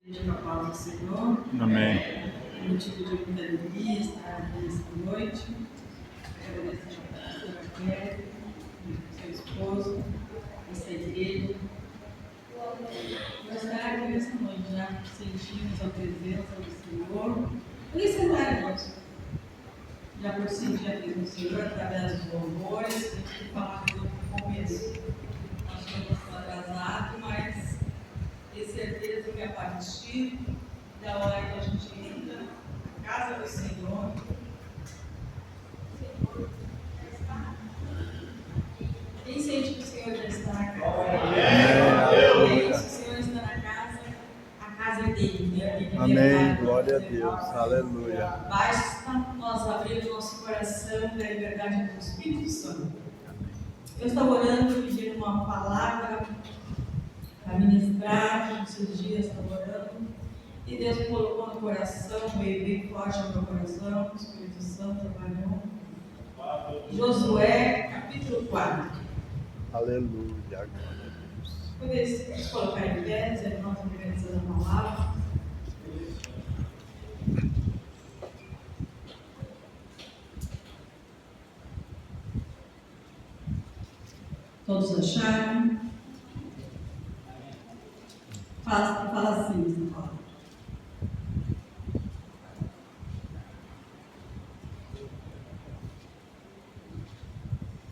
Seja a paz do Senhor. Amém. É motivo de muita alegria estar aqui nesta noite. Agradeço a pastora Kelly, seu esposo, essa igreja. Nós estar aqui nessa noite, já sentimos a presença do Senhor. Podem sentar, irmãos. Já por sentir a presença do Senhor através dos louvores. A gente tem que falar no começo. Nós estamos atrasados, mas tenho certeza que a partir da hora que a gente entra na casa do Senhor, quem sente que o Senhor já está na casa? Se o Senhor está na casa, a casa é dele, né? Amém, glória a Deus, aleluia. Basta nós abrir o nosso coração para a liberdade do Espírito Santo. Eu estava orando, pedindo uma palavra para ministrar, esses dias estava orando, e Deus me colocou no coração, veio bem forte ao meu coração, o Espírito Santo trabalhou. Josué, capítulo 4. Aleluia, glória a Deus. Poderia colocar em pé, dizer nós agradecemos a palavra. Todos acharam? Fala assim, essa palavra.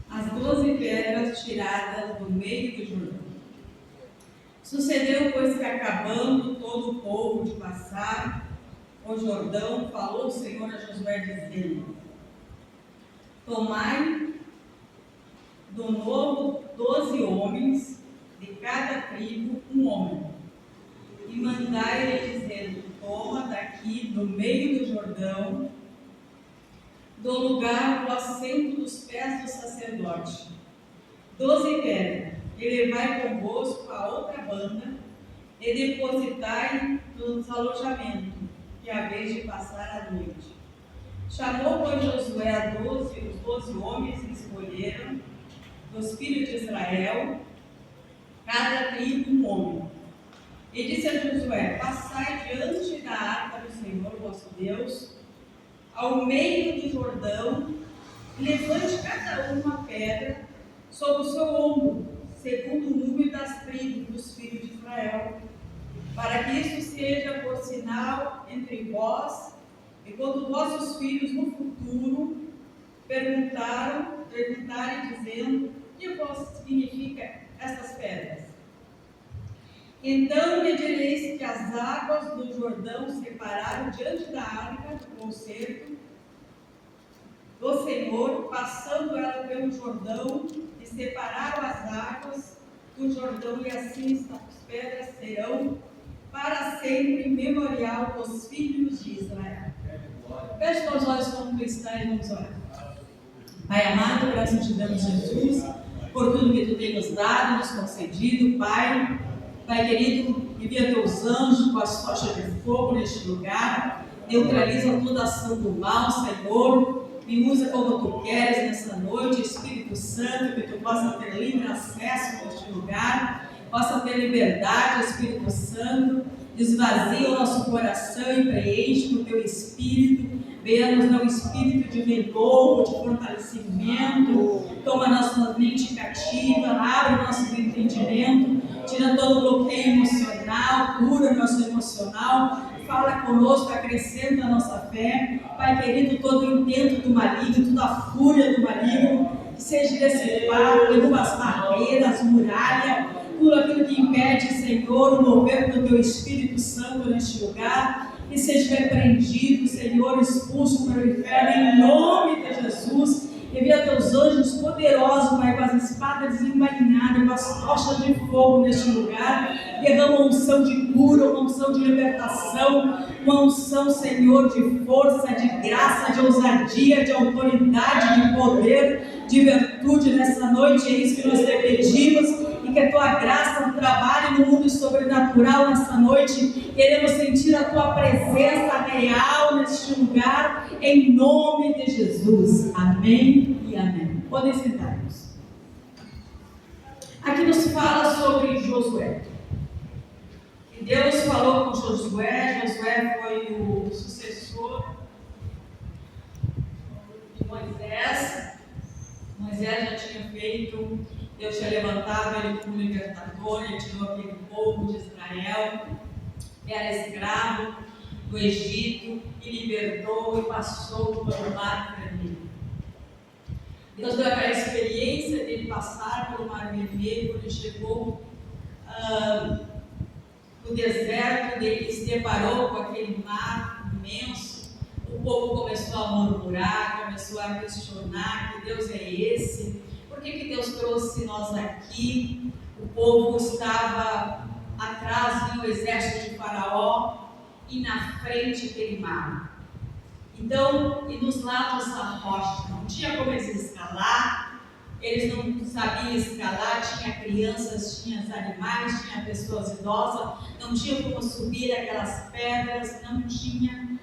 As 12 pedras tiradas do meio do Jordão. Sucedeu, pois, que acabando todo o povo de passar o Jordão, falou o Senhor a Josué, dizendo: tomai do novo 12 homens, de cada tribo um homem, e mandai-lhe dizendo: toma daqui do meio do Jordão, do lugar do assento dos pés do sacerdote, 12 pedras, e levai convosco a outra banda, e depositai nos alojamentos, que a vez de passar a noite. Chamou, pois, Josué os 12 homens que escolheram dos filhos de Israel, cada tribo um homem. E disse a Josué: passai diante da arca do Senhor vosso Deus, ao meio do Jordão, e levante cada uma pedra sobre o seu ombro, segundo o número das tribos dos filhos de Israel, para que isso seja por sinal entre vós, e quando vossos filhos no futuro perguntarem dizendo: o que significa estas pedras? Então me direis que as águas do Jordão separaram diante da arca do concerto do Senhor, passando ela pelo Jordão, e separaram as águas do Jordão, e assim as pedras serão para sempre memorial dos filhos de Israel. Feche os olhos como cristãos e vamos orar. Pai amado, graças te damos, Jesus, por tudo que tu tem nos dado, nos concedido, Pai. Pai querido, envia teus anjos com as tochas de fogo neste lugar, neutraliza toda ação do mal, Senhor, me usa como tu queres nessa noite, Espírito Santo, que tu possa ter livre acesso neste lugar, possa ter liberdade, Espírito Santo, esvazia o nosso coração e preenche com teu Espírito. Venha-nos dar um espírito de renovo, de fortalecimento, toma nossa mente cativa, abre o nosso entendimento, tira todo o bloqueio emocional, cura o nosso emocional, fala conosco, acrescenta a nossa fé. Pai querido, todo o intento do maligno, toda a fúria do maligno, que seja dissipado, derruba as barreiras, muralha, tudo aquilo que impede, Senhor, o mover do teu Espírito Santo neste lugar, que seja repreendido, Senhor, expulso para o inferno, em nome de Jesus. Envia teus anjos poderosos, Pai, com as espadas desembainhadas, com as tochas de fogo neste lugar. Derrama uma unção de cura, uma unção de libertação, uma unção, Senhor, de força, de graça, de ousadia, de autoridade, de poder, de virtude nessa noite. É isso que nós te pedimos. E que a tua graça trabalhe no mundo sobrenatural nessa noite. Queremos sentir a tua presença real neste lugar, em nome de Jesus. Amém e amém. Podem sentar-nos. Aqui nos fala sobre Josué. E Deus falou com Josué. Josué foi o sucessor de Moisés. Moisés já tinha feito, Deus tinha levantado ele como libertador, ele tirou aquele povo de Israel, que era escravo do Egito, e libertou e passou pelo Mar Vermelho. Deus deu aquela experiência dele passar pelo Mar Vermelho, quando ele chegou no deserto, ele se deparou com aquele mar imenso. O povo começou a murmurar, começou a questionar: que Deus é esse? Por que Deus trouxe nós aqui? O povo estava atrás, vinha o exército de Faraó, e na frente aquele mar. Então, e nos lados da rocha, não tinha como eles escalar, eles não sabiam escalar, tinha crianças, tinha animais, tinha pessoas idosas, não tinha como subir aquelas pedras, não tinha,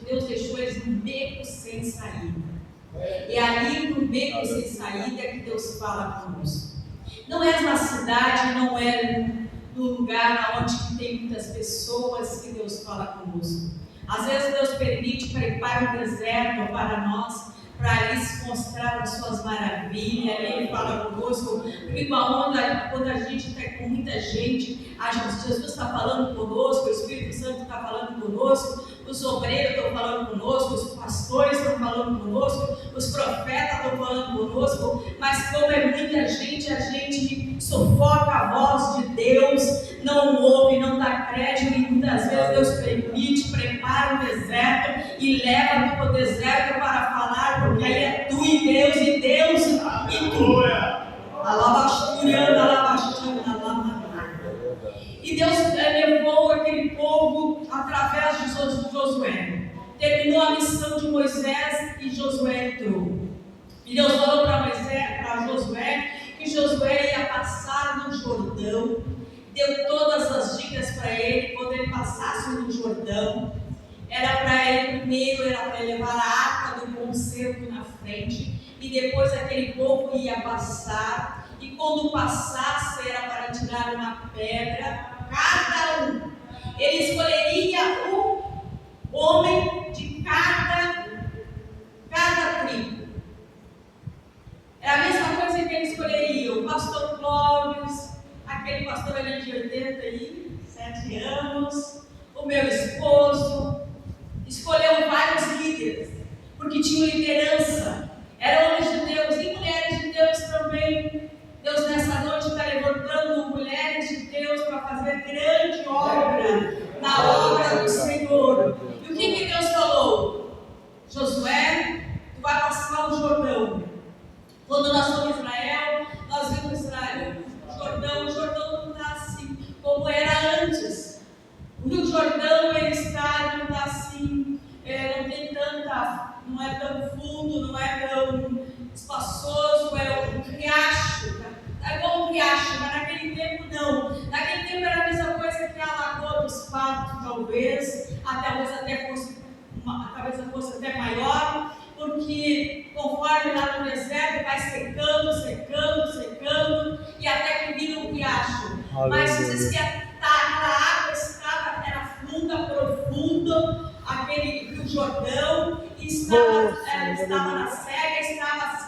Deus deixou eles num beco sem saída. E ali no beco sem saída que Deus fala conosco. Não é na cidade, não é no lugar onde tem muitas pessoas que Deus fala conosco. Às vezes Deus permite para ir para o deserto, para nós, para ali se mostrar as suas maravilhas. Ali Ele fala conosco, porque quando a gente está com muita gente, Jesus está falando conosco, o Espírito Santo está falando conosco, os obreiros estão falando conosco, os pastores estão falando conosco, os profetas estão falando conosco, mas como é muita gente, a gente sufoca a voz de Deus, não ouve, não dá crédito, e muitas vezes Deus permite, prepara o deserto e leva para o deserto para falar, porque aí é tu e Deus e tu. E Deus levou aquele povo através de Josué. Terminou a missão de Moisés e Josué entrou. E Deus falou para Josué que Josué ia passar no Jordão. Deu todas as dicas para ele quando ele passasse no Jordão. Era para ele primeiro, era para ele levar a arca do concerto na frente. E depois aquele povo ia passar. E quando passasse era para tirar uma pedra. Cada um, ele escolheria um homem de cada tribo. Era a mesma coisa que ele escolheria o pastor Clóvis, aquele pastor ali de 87 anos, o meu esposo. Escolheu vários líderes, porque tinham liderança, eram homens de Deus e mulheres de Deus também. Deus nessa noite está levantando mulheres de Deus para fazer grande obra na obra do Senhor. E o que Deus falou? Josué, tu vai passar o Jordão. Quando nós fomos em Israel, nós vimos Israel, o Jordão não está assim como era antes. O Rio Jordão ele não está assim, não tem tanta, não é tão fundo, não é tão espaçoso, é um riacho. É igual um riacho, mas naquele tempo não. Naquele tempo era a mesma coisa que a Lagoa dos Patos, talvez fosse até maior, porque conforme lá no deserto vai secando, e até que vira um riacho. Mas diz que aquela água era funda, profunda, aquele Rio Jordão, e estava na cega, estava assim,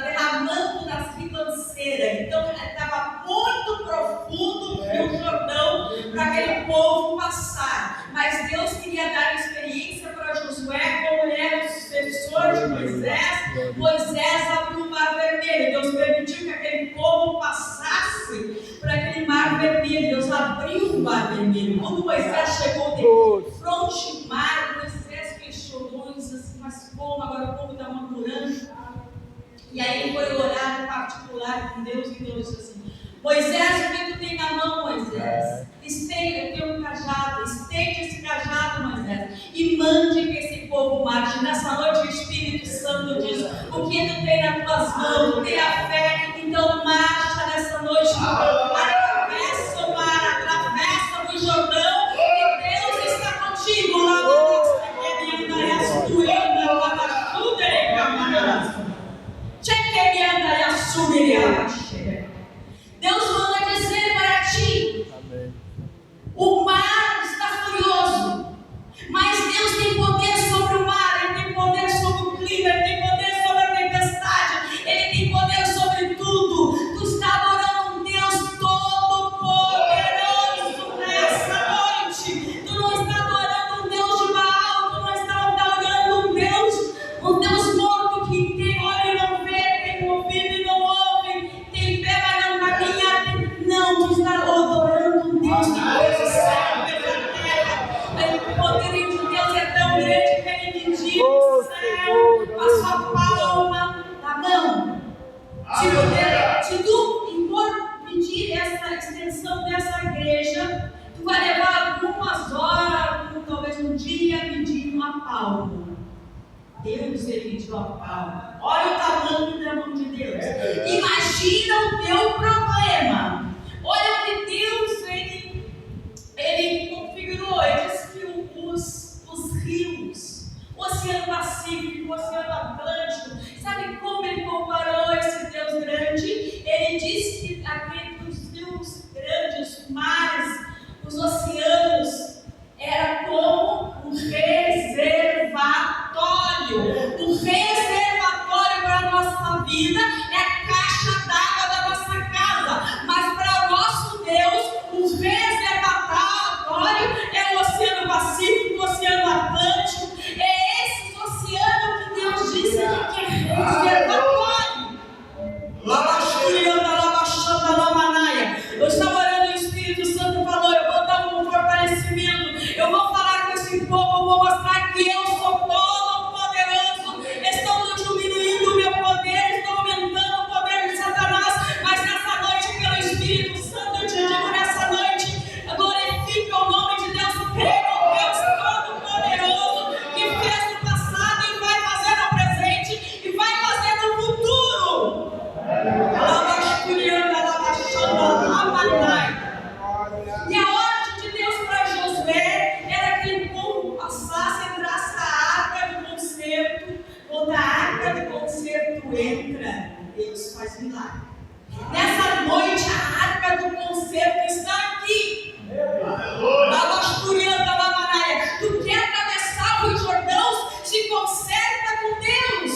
derramando das ribanceiras. Então estava muito profundo o Rio Jordão para aquele povo passar. Mas Deus queria dar experiência para Josué, como ele era o sucessor de Moisés. Moisés abriu o Mar Vermelho. Deus permitiu que aquele povo passasse para aquele Mar Vermelho. Deus abriu o Mar Vermelho. Quando Moisés chegou de fronte ao mar, Moisés questionou e disse assim: mas como agora o povo está murmurando? E aí ele foi orar em particular com Deus, e Deus disse assim: Moisés, o que tu tem na mão, Moisés? Eu tenho um cajado, estende esse cajado, Moisés, e mande que esse povo marche. Nessa noite o Espírito Santo diz: o que tu tem nas tuas mãos? Tu tem a fé, então marcha nessa noite. Atravessa o mar, atravessa o Jordão, e Deus está contigo. Deus manda dizer para ti: podia medir uma palma. Deus, ele mediu a palma. Olha o tamanho da mão de Deus. Imagina o teu problema. Olha o que Deus, ele configurou. Ele disse que os rios, o Oceano Pacífico, o Oceano Atlântico, sabe como ele comparou esse Deus grande? Ele disse que aqueles rios grandes, os mares, os oceanos, era como um reservatório. O reservatório para a nossa vida é a caixa d'água da nossa casa. Mas para o nosso Deus, o reservatório é o Oceano Pacífico, o Oceano Atlântico. É esse oceano que Deus disse que é reservatório. Eu estava orando, o Espírito Santo falou: eu vou dar um fortalecimento, eu vou falar com esse povo, eu vou mostrar que eu sou todo poderoso. Estão diminuindo o meu poder, estão aumentando o poder de Satanás, mas nessa noite, pelo Espírito Santo, eu te digo nessa noite, glorifica o nome de Deus, creia no Deus todo poderoso, que fez no passado e vai fazer no presente e vai fazer no futuro. E a ordem de Deus para Josué era que ele povo passasse, entrasse a arca do concerto. Quando a arca do concerto entra, Deus faz milagre. Nessa noite a arca do concerto está aqui. Tu quer atravessar o Jordão? Se conserta com Deus.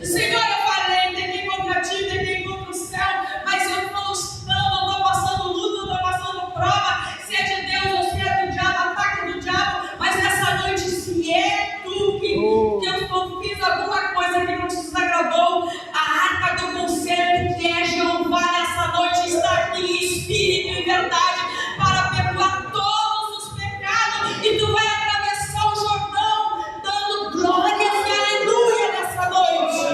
Senhor, eu falei, tentei contra ti, tentei contra o céu, mas eu não estou passando luta, não estou passando prova. Se é de Deus ou se é do diabo, ataque do diabo. Mas nessa noite, se é tu que eu fiz alguma coisa que não te desagradou, a arca do concerto, que é Jeová, nessa noite está aqui em espírito e verdade para perdoar todos os pecados. E tu vai atravessar o Jordão dando glórias e aleluia nessa noite.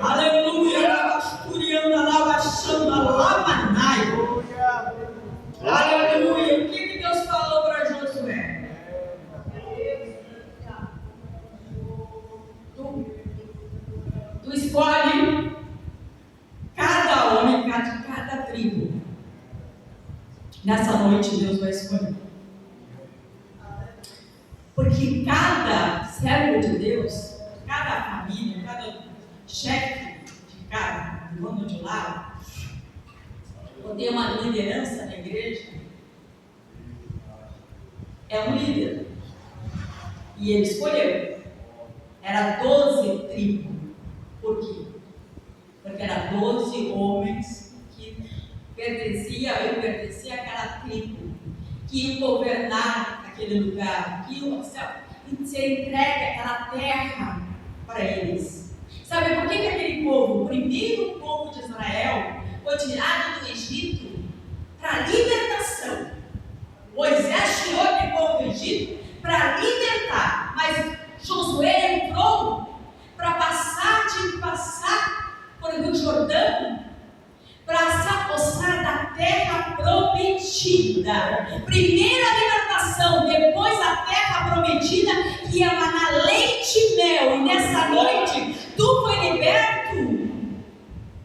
Aleluia, aleluia. O que Deus falou para Josué? Tu escolhe cada homem de cada tribo. Nessa noite Deus vai escolher. Porque cada servo de Deus, cada família, cada chefe de casa, dono de lar, ou tem uma liderança na igreja, é um líder. E ele escolheu. Era 12 tribos. Por quê? Porque eram 12 homens que eu pertencia àquela tribo, que iam governar aquele lugar, que iam ser entregue aquela terra para eles. Sabe por que aquele povo, o primeiro povo de Israel, foi tirado do Egito para libertação? Moisés tirou aquele povo do Egito para libertar, mas Josué entrou para passar por o Jordão, para se apossar da terra prometida. Primeira libertação, depois a terra prometida, que ia manar leite e mel. E nessa noite, tu foi liberto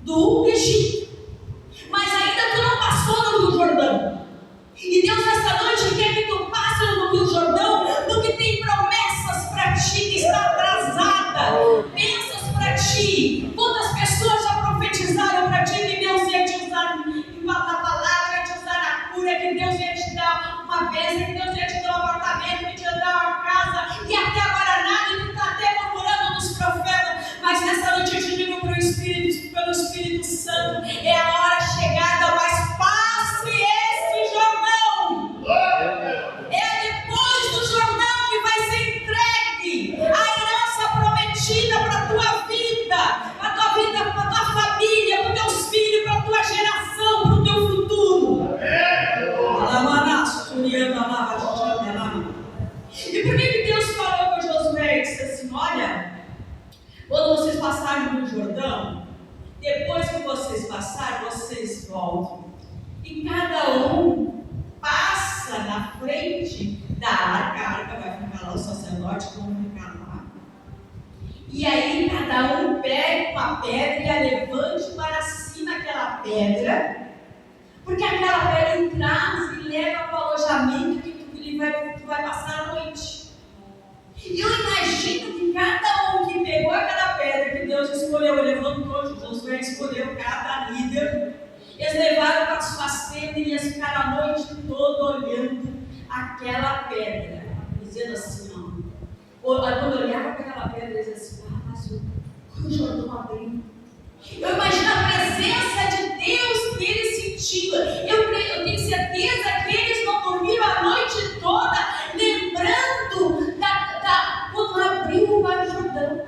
do Egito, mas ainda tu não passou no Rio Jordão. E Deus nessa noite quer que tu passe no Rio Jordão, porque tem promessas para ti que está atrasada, bênçãos para ti. Quantas pessoas já profetizaram para ti que Deus ia te usar na palavra, ia te usar na cura, que Deus ia te dar uma bênção, que Deus ia te dar um apartamento, que te ia dar uma casa, e até agora nada, e tu está até procurando nos profetas. Mas nessa noite eu te digo pelo Espírito Santo, é a hora chegada, mas passe esse Jordão. É depois do Jordão que vai ser entregue a herança prometida para a tua vida, para a tua família, para os teus filhos, para a tua geração, para o teu futuro. E por que Deus falou com Josué e disse assim: olha, quando vocês passarem no Jordão, depois que vocês passarem, vocês voltam. E cada um passa na frente da arca, a arca vai ficar lá, os sacerdotes vão ficar lá. E aí cada um pega uma pedra e a levante para cima aquela pedra, porque aquela pedra traz e leva para o alojamento que tu vai passar a noite. E eu imagino que cada um que pegou aquela pedra que Deus escolheu, levantou, Josué escolheu cada líder, eles levaram para suas tendas e eles ficaram a noite toda olhando aquela pedra, dizendo assim, quando olhava para aquela pedra, eles diziam assim, mas o Jordão abriu. Eu imagino a presença de Deus que eles sentiam. Eu tenho certeza que eles não dormiram a noite toda lembrando quando abriu o Mar Jordão.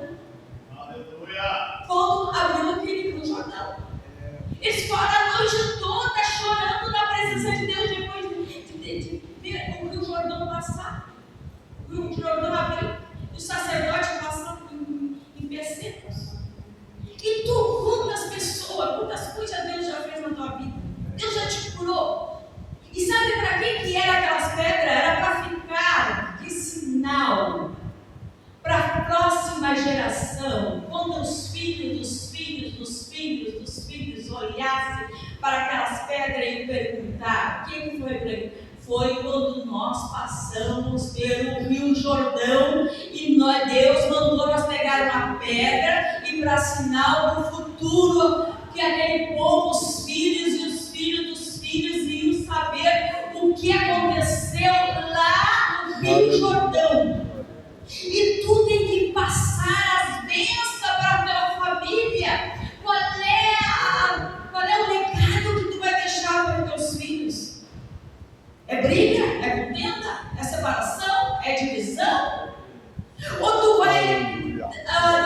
Aleluia! Quando abriu aquele Rio Jordão. Eles foram a noite toda chorando na presença de Deus depois de ver o Rio Jordão passar. O Rio Jordão abriu e os sacerdotes passaram em peceiros. E tu, quantas coisas Deus já fez na tua vida? Deus já te curou. E sabe para que eram aquelas pedras? Era para ficar de sinal para a próxima geração. Quando os filhos dos filhos dos filhos dos filhos olhassem para aquelas pedras e perguntar: quem foi para ele? Foi quando nós passamos pelo Rio Jordão e Deus mandou nós pegar uma pedra e para sinal do futuro que aquele povo, os filhos e os filhos dos filhos iam saber o que aconteceu lá no Rio Jordão. E tu tem que passar as bênçãos para a tua família. Qual é o legado que tu vai deixar para os teus filhos? É briga? É contenda? É separação? É divisão? Ou tu vai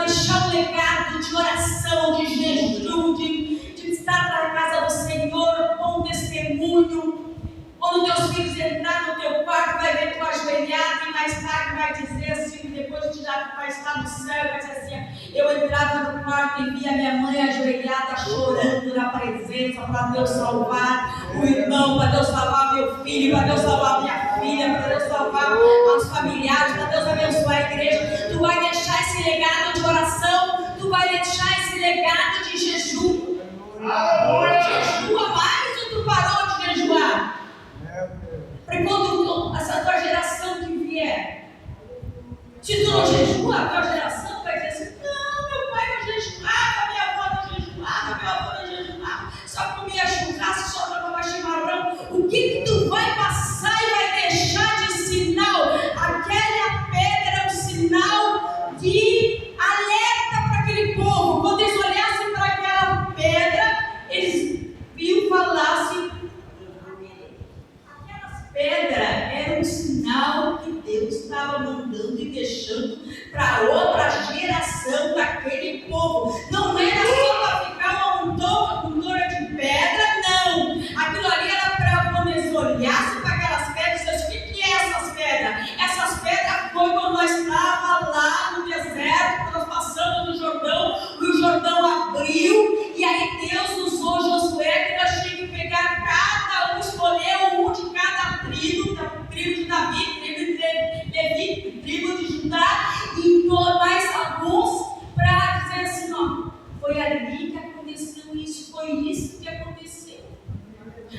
deixar um legado de oração, de jejum, de estar na casa do Senhor, bom testemunho? Quando teus filhos entrarem no teu quarto, vai ver tu ajoelhado e mais tarde vai dizer assim, depois tu já vai estar no céu e vai dizer assim: eu entrava no quarto e via minha mãe ajoelhada chorando na presença para Deus salvar o irmão, para Deus salvar meu filho, para Deus salvar minha filha, para Deus salvar os familiares, para Deus abençoar a igreja. Tu vai deixar esse legado de oração, tu vai deixar esse legado de jejum. Jejua mais ou tu parou de jejuar? Para quando essa tua geração que vier, se tu não jejua, a tua geração vai dizer assim: não, meu pai não jejuava, minha avó não jejuava, meu avô não jejuava, só comia churrasco, só tomava chimarrão. O que tu vai passar e vai deixar de sinal? Aquela pedra é um sinal de alerta para aquele povo. Quando eles olhassem para aquela pedra, eles viam falassem. Pedra era um sinal que Deus estava mandando e deixando para outra geração daquele povo. Não era só para ficar uma montona de pedra, não. Aquilo ali era para quando eles olhassem para aquelas pedras e disseram: o que é essas pedras? Essas pedras foi quando nós estávamos lá no deserto, quando nós passamos no Jordão, o Jordão abriu e aí Deus usou Josué, que nós tínhamos que pegar cada um, escolher um de cada tribo de Davi, tribo de Levi, tribo de Judá, e mais alguns, para dizer assim: ó, foi ali que aconteceu isso, foi isso que aconteceu.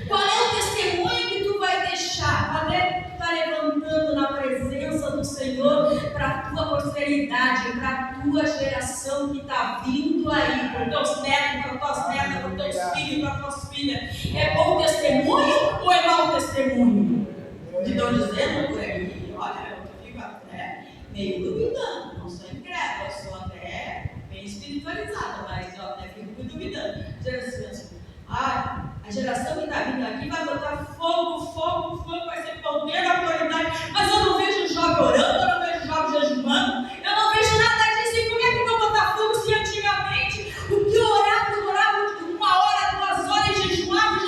Qual é o testemunho que tu vai deixar? Qual é que tu está levantando na presença do Senhor para a tua posteridade, para a tua geração que está vindo aí, para os teus netos, para as tuas netas, para os teus filhos, para as tuas filhas? É bom testemunho ou é mau testemunho? Que estão dizendo por aí, olha, eu fico até meio duvidando, não sou incrédula, eu sou até bem espiritualizada, mas eu até fico duvidando. Dizendo assim, a geração que está vindo aqui vai botar fogo, vai ser poder, autoridade, mas eu não vejo jovem orando, eu não vejo jovem jejuando, eu não vejo nada disso. E como é que eu vou botar fogo se antigamente o que eu orava 1 hora, 2 horas, jejuava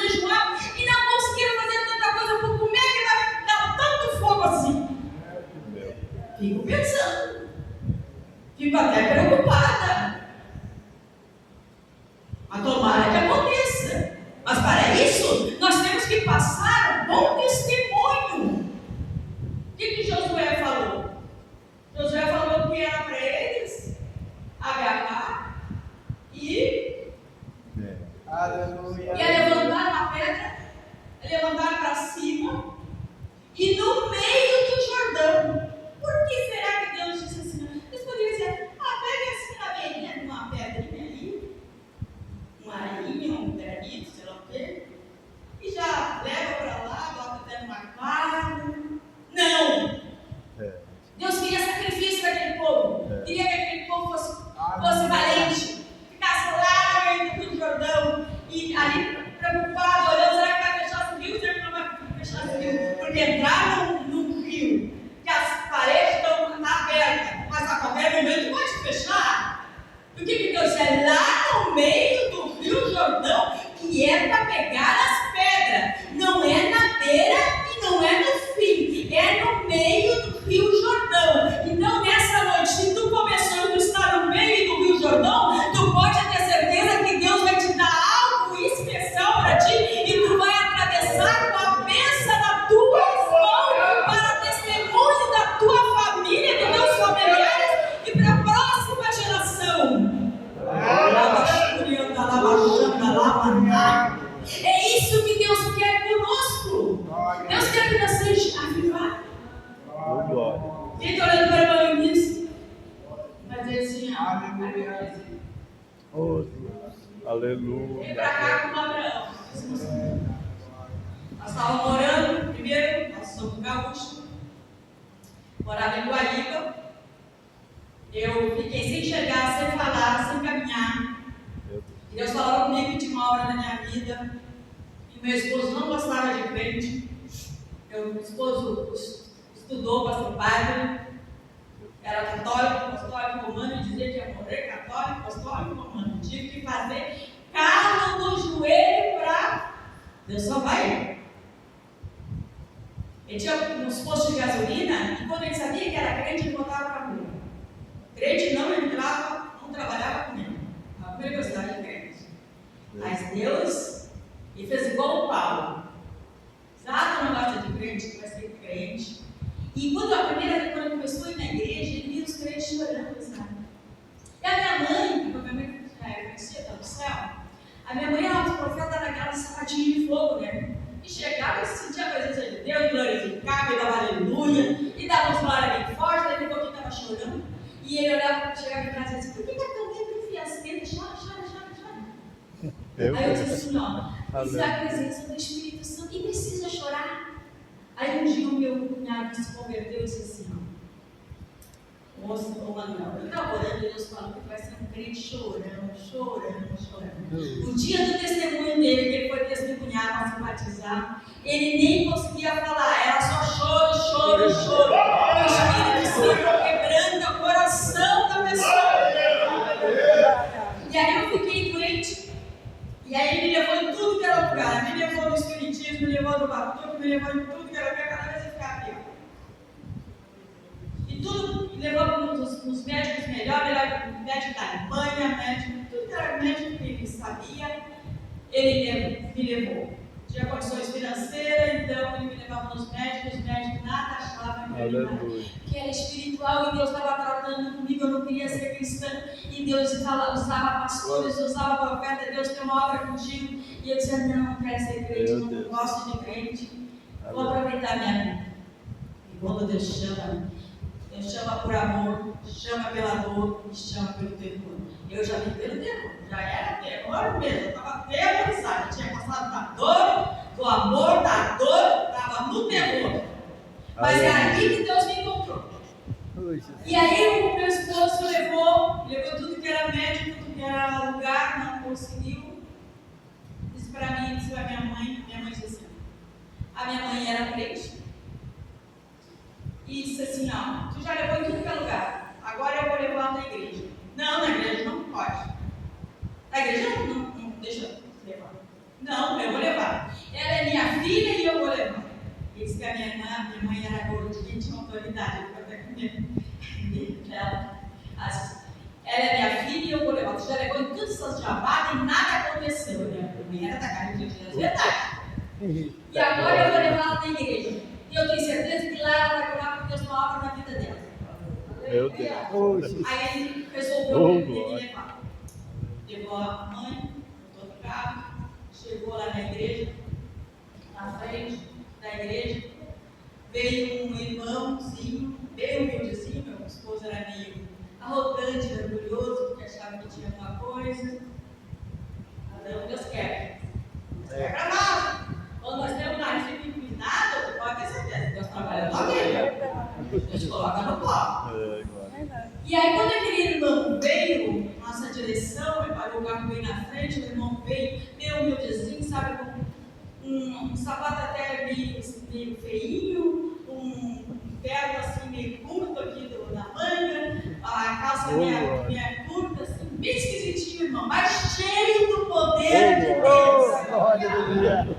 e não conseguiram fazer tanta coisa? Como é que vai dar tanto fogo assim? Fico pensando, fico até preocupada. Mas tomara que aconteça. Mas para isso, nós temos que passar um bom testemunho. que Josué falou? Josué falou que era para eles agarrar e Aleluia. levantar uma pedra, levantar para cima e no meio do Jordão. Por que será que Deus disse assim? Eles poderiam dizer, pega assim na beirinha de uma pedrinha ali, uma arinha, um granito, sei lá o quê, e já leva para lá, bota até numa quadra. Não! Deus queria sacrifício daquele povo. Queria que aquele povo fosse valente, ficasse lá no meio do Jordão e ali preocupado, olhando, será que vai fechar esse rio? Será que não vai fechar esse rio? Porque entraram num rio que as paredes estão abertas, mas a qualquer momento pode fechar. E o que Deus é lá no meio do rio Jordão, que é para pegar as pedras, não é na beira e não é no fim, é no meio do rio Jordão. Então nessa noite, se tu começou e tu está no meio do rio Jordão, tu pode ter certeza que Deus vai te dar algo especial para ti e tu vai atravessar com a bênção das tuas mãos para testemunho da tua família, dos teus familiares e para a próxima geração. É isso que Deus quer conosco. Deus quer que nós sejamos avivados. Quem está olhando para o irmão nisso? Vai dizer assim, Oh, Deus. Aleluia. Vem para cá com o Abraão. Nós estávamos morando, primeiro, nós somos gaúchos, morava em Guaíba. Eu fiquei sem chegar, sem falar, sem caminhar. E Deus falava comigo de uma hora na minha vida. E meu esposo não gostava de crente. Meu esposo estudou para ser padre. Era católico, apostólico, romano, e dizia que ia morrer católico, apostólico, romano. Tive que fazer calo no joelho para Deus só vai. Ele tinha uns postos de gasolina e quando ele sabia que era crente, ele botava para rua. Crente não entrava, não trabalhava com ele. A curiosidade de crente. Mas Deus, ele fez igual o Paulo. Exato, não gosta de crente, vai ser crente. E quando a primeira vez que ele começou a ir na igreja, ele via os crentes chorando, sabe? E a minha mãe, quando a minha mãe conhecia, está no céu, a minha mãe era uma profeta daquela sapatinha de fogo, né? E chegava e sentia a presença de Deus, glorificava e dava aleluia, e dava uns glória bem forte, daqui a pouquinho estava chorando. E ele olhava, chegava em casa e disse, por que está tão bem fiasqueta? Chora. Aí eu disse assim, isso é a presença do Espírito Santo e precisa chorar. Aí um dia o meu cunhado se converteu e disse assim, moço, Manuel, eu estava orando e Deus falou que vai ser um crente chorando. O dia do testemunho dele, que ele foi testemunhar para se batizar, ele nem conseguia falar, era só choro. O Espírito Santo quebrando o coração da pessoa. E aí eu fiquei doente. E aí ele me levou em tudo que era lugar, me levou no espiritismo, me levou no batuque, me levou em tudo que era lugar, cada vez eu ficava pior. E tudo, me levou nos médicos melhores, médico da Alemanha, tudo que era médico que ele sabia, ele me levou. Tinha condições financeiras, então ele me levava nos médicos, os médicos nada achavam que era espiritual e Deus estava tratando comigo, eu não queria ser cristã, e Deus usava pastores, usava profeta, Deus tem uma obra contigo, e eu dizia, não quero ser crente, não gosto de crente, vou aproveitar minha vida. E quando Deus chama por amor, chama pela dor e chama pelo terror. Eu já vi pelo terror, já era terror mesmo, eu estava terrorizada, eu tinha passado da dor, do amor, da dor, estava no terror. Mas é ali que Deus me encontrou. E aí o meu esposo levou tudo que era médico, tudo que era lugar, não conseguiu. Disse para mim, disse para minha mãe disse assim, a minha mãe era crente. E disse assim, tu já levou em tudo que é lugar, agora eu vou levar na igreja. Não, na igreja não pode. Na igreja não deixa eu levar. Não, eu vou levar. Ela é minha filha e eu vou levar. Ele disse que a minha mãe era gordinha, tinha autoridade, eu fico até com medo dela. Ela é minha filha e eu vou levar. Você já levou em todas essas jabadas e nada aconteceu. Minha mãe era da carne de verdade. E agora eu vou levar ela na igreja. E eu tenho certeza que lá ela vai curar Deus. Aí ele resolveu Oh, me glória. levar. Levou a mãe, botou no carro, chegou lá na igreja, na frente da igreja, veio um irmãozinho, bem humildezinho, meu esposo era meio arrogante, orgulhoso, porque achava que tinha alguma coisa. Mas Deus quer. Deus quer pra nós. Quando nós temos nariz e nada, pode ter certeza, Deus trabalha na vida. Deus te coloca no copo. E aí, quando aquele irmão veio na nossa direção, ele parou o carro bem na frente, o irmão veio, meio humildezinho, sabe, com um sapato até meio feinho, um terno assim meio curto aqui na manga, a calça meio curta, assim, bem esquisitinho, irmão, mas cheio do poder de Deus. Glória a Deus.